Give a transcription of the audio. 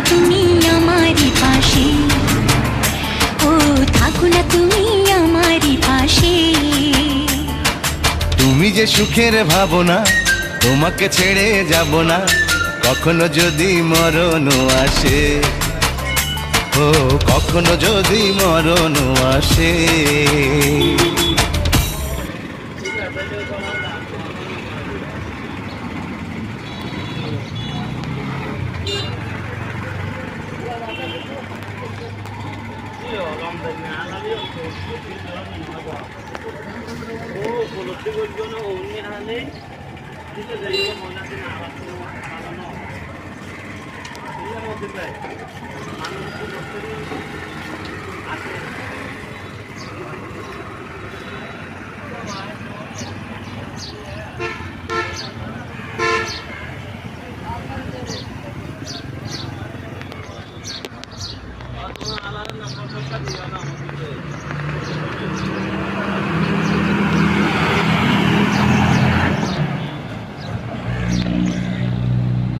তুমি আমারই পাশে, ও থাকো না তুমি আমারই পাশে। তুমি যে সুখের ভাবনা, তোমাকে ছেড়ে যাব না কখনো যদি মরণ আসে, ও কখনো যদি মরণ আসে। তোমার আলাদা নাম্বার দিও না আমাকে।